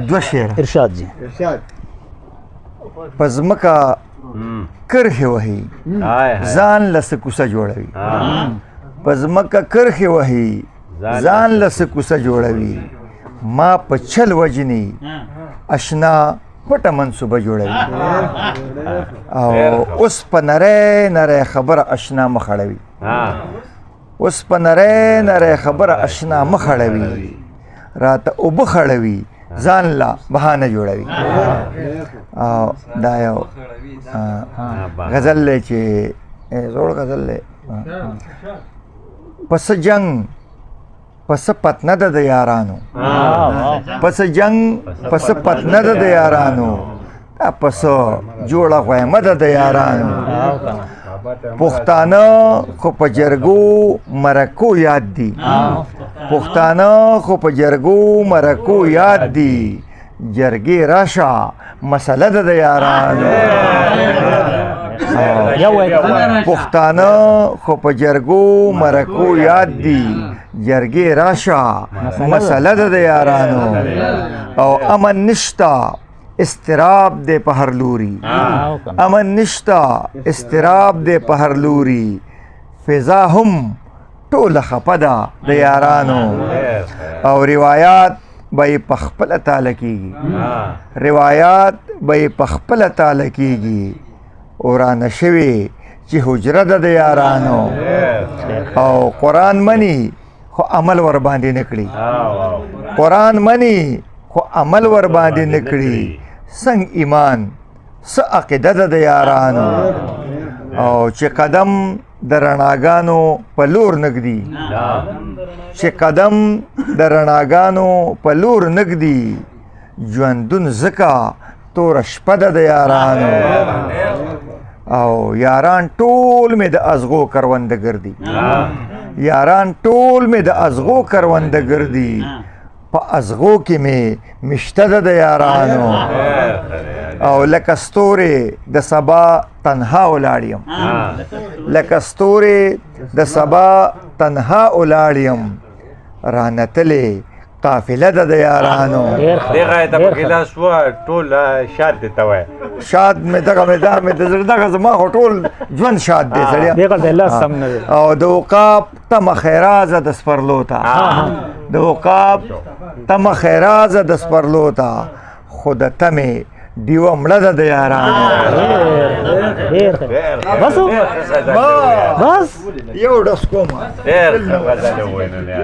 دو شعر ارشاد جی. په ځمکه کرښې وهي ځان له څه کوڅه جوړوي په ځمکه کرښې وهي ځان له څه کوڅه جوړوي ما په چل وجني اشنا پټه منصوبه جوړوي او اوس په نری نری خبره اشنا مخ اړوي اوس په نری نری خبره اشنا مخ اړوي راته اوبه خړوي ځان لا بهانه جوړوي او دا یو غزل دی چې زوړ غزل دی پس جنگ پس پتنه ده د یارانو پس جنگ پس پتنه ده د یارانو دا پس جوړه غویمه ده د یارانو پښتانه خو په جرګو مرکو یاد دي پښتانه خو په جرګو مرکو یاد دي جرګې راشه مسله ده د یارانو پښتانه خو په جرګو مرکو یاد دي جرګې راشه مسله ده د یارانو او امن نشتا استراب دے په هر لوري امن نشتا استراب دے په هر لوري فضا هم ټوله خپه ده د یارانو او روایات به یې په خپله تاله کېږي روایات به یې په خپله تاله کېږي ورانه شوې چې حجره ده د یارانو او قرآن مني خو عمل ورباندې نه کړي قرآن مني خو عمل ورباندې نه کړي څنګه ایمان څه عقیده ده د یارانو او چې قدم د رڼاګانو په لور نږدي چې قدم د رڼاګانو په لور نږدي ژوندون ځکه توره شپه ده د یارانو او یاران ټول مې د ازغو کرونده ګرځي یاران ټول مې د ازغو کرونده ګرځي په ازغو کې مې مشته ده د یارانو او لکه ستورې د سبا تنها ولاړ یم لکه ستورې د سبا تنها ولاړ یم رانتلې قافله ده د یارانو دغه ته په لاس و ټول شاد دي ته وای شاد مې دغه مې د زړه دغه زما خو ټول ژوند شاد دی سړیا دغه د الله سم نه او د عقاب تمه خیرازه د سپرلو ته د عقاب تمه خیرازه د سپرلو ته خو د تمې ډیوه مړه ده د یارانو بس بس یو ډس کومه ډېر ښه غزل وویلې